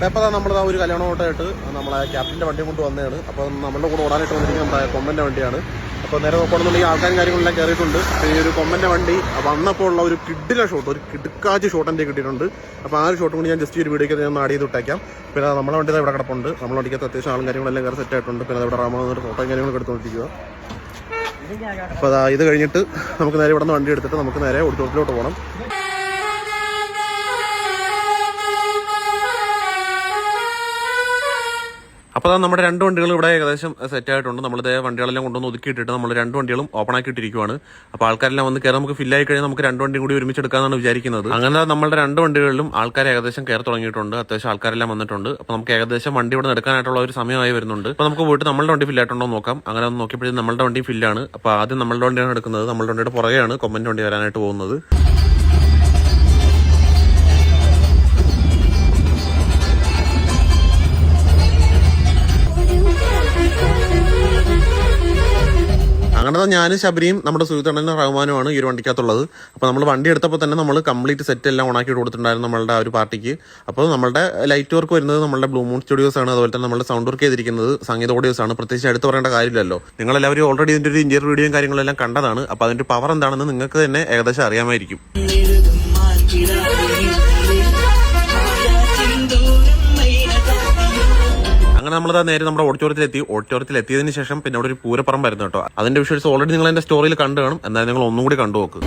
അപ്പോൾ നമ്മളിതാ ഒരു കല്യാണ ഓട്ടമായിട്ട് നമ്മളെ ക്യാപ്റ്റൻ്റെ വണ്ടി കൊണ്ട് വന്നതാണ്. അപ്പോൾ നമ്മളുടെ കൂടെ ഓടാനായിട്ട് വന്നിരിക്കുന്നത് നമ്മുടെ കൊമ്പൻ്റെ വണ്ടിയാണ്. അപ്പോൾ നേരെ നോക്കുകയാണെന്നുണ്ടെങ്കിൽ ആൾക്കാരും കാര്യങ്ങളെല്ലാം കയറിയിട്ടുണ്ട്. ഈ ഒരു കൊമ്പൻ്റെ വണ്ടി വന്നപ്പോൾ ഉള്ള ഒരു കിഡിലെ ഷോട്ട്, ഒരു കിടുക്കാച്ച് ഷോട്ട് എൻ്റെ കിട്ടിയിട്ടുണ്ട്. അപ്പോൾ ആ ഒരു ഷോട്ടും കൂടി ഞാൻ ജസ്റ്റ് ഒരു വീഡിയോയ്ക്ക് ഞാൻ ആഡ് ചെയ്ത് വിട്ടേക്കാം. പിന്നെ നമ്മുടെ വണ്ടി ഇവിടെ കിടപ്പുണ്ട്. നമ്മുടെ വണ്ടിക്കകത്ത് അത്യാവശ്യം ആളും കാര്യങ്ങളെല്ലാം കയറി സെറ്റ് ആയിട്ടുണ്ട്. പിന്നെ ഇവിടെ റാമൊരു ഫോട്ടോയും കാര്യങ്ങളൊക്കെ എടുത്തുകൊണ്ടിരിക്കുക. അപ്പോൾ ഇത് കഴിഞ്ഞിട്ട് നമുക്ക് നേരെ ഇവിടെ നിന്ന് വണ്ടി എടുത്തിട്ട് നമുക്ക് നേരെ ഓഡിറ്റോറിയത്തിലോട്ട് പോകണം. അപ്പോൾ നമ്മുടെ രണ്ട് വണ്ടികൾ ഇവിടെ ഏകദേശം സെറ്റ് ആയിട്ടുണ്ട്. നമ്മളിതേ വണ്ടികളെല്ലാം കൊണ്ടുവന്ന് ഒതുക്കിയിട്ടിട്ട് നമ്മൾ രണ്ട് വണ്ടികളും ഓപ്പൺ ആക്കിയിട്ടിരിക്കുകയാണ്. അപ്പോൾ ആൾക്കാരെല്ലാം വന്ന് കയറി നമുക്ക് ഫില്ലായി കഴിഞ്ഞാൽ നമുക്ക് രണ്ട് വണ്ടി കൂടി ഒരുമിച്ചെടുക്കാമെന്നാണ് വിചാരിക്കുന്നത്. അങ്ങനെ നമ്മുടെ രണ്ട് വണ്ടികളിലും ആൾക്കാർ ഏകദേശം കയറി തുടങ്ങിയിട്ടുണ്ട്. അത്യാവശ്യം ആൾക്കാരെല്ലാം വന്നിട്ടുണ്ട്. അപ്പോൾ നമുക്ക് ഏകദേശം വണ്ടി ഇവിടെ എടുക്കാനായിട്ടുള്ള ഒരു സമയമായി വരുന്നുണ്ട്. അപ്പോൾ നമുക്ക് പോയിട്ട് നമ്മളുടെ വണ്ടി ഫില്ലായിട്ടുണ്ടോ നോക്കാം. അങ്ങനെ ഒന്ന് നോക്കിയപ്പോഴത്തേക്കും നമ്മളുടെ വണ്ടി ഫില്ലാണ്. അപ്പോൾ ആദ്യം നമ്മളുടെ വണ്ടിയാണ് എടുക്കുന്നത്. നമ്മളുടെ വണ്ടിയുടെ പുറകെയാണ് കൊമ്പൻ്റെ വണ്ടി വരാനായിട്ട് പോകുന്നത്. അങ്ങനെ ഞാനും ശബരിയും നമ്മുടെ സുഹൃത്തുണ്ണനും റഹ്മാനുമാണ് ഈ ഒരു വണ്ടിക്കകത്തുള്ളത്. അപ്പോൾ നമ്മൾ വണ്ടി എടുത്തപ്പോൾ തന്നെ നമ്മൾ കംപ്ലീറ്റ് സെറ്റ് എല്ലാം ഓണാക്കി കൊടുത്തിട്ടുണ്ടായിരുന്നു നമ്മളുടെ ആ ഒരു പാർട്ടിക്ക്. അപ്പോൾ നമ്മുടെ ലൈറ്റ് വർക്ക് വരുന്നത് നമ്മുടെ ബ്ലൂ മൂൺ സ്റ്റുഡിയോസ് ആണ്. അതുപോലെ തന്നെ നമ്മുടെ സൗണ്ട് വർക്ക് ചെയ്തിരിക്കുന്നത് സംഗീത ഓഡിയോസ് ആണ്. പ്രത്യേകിച്ച് എടുത്ത് പറയേണ്ട കാര്യമില്ലല്ലോ. നിങ്ങളെല്ലാവരും ഓൾറെഡി ഇതിൻ്റെ ഒരു ഇന്റീരിയർ വീഡിയോയും കാര്യങ്ങളെല്ലാം കണ്ടതാണ്. അപ്പോൾ അതിൻ്റെ പവർ എന്താണെന്ന് നിങ്ങൾക്ക് തന്നെ ഏകദേശം അറിയാമായിരിക്കും. അങ്ങനെ നമ്മളത് നേരെ നമ്മുടെ ഓഡിറ്റോറിയത്തിൽ എത്തിയതിനു ശേഷം പിന്നെ അവിടെ ഒരു പൂരപ്പറമ്പായിരുന്നു കേട്ടോ. അതിന്റെ വിഷ്വൽസ് ഓൾറെഡി നിങ്ങൾ എന്റെ സ്റ്റോറിയിൽ കണ്ടു കാണും. എന്തായാലും നിങ്ങൾ ഒന്നും കൂടി കണ്ടു നോക്ക്.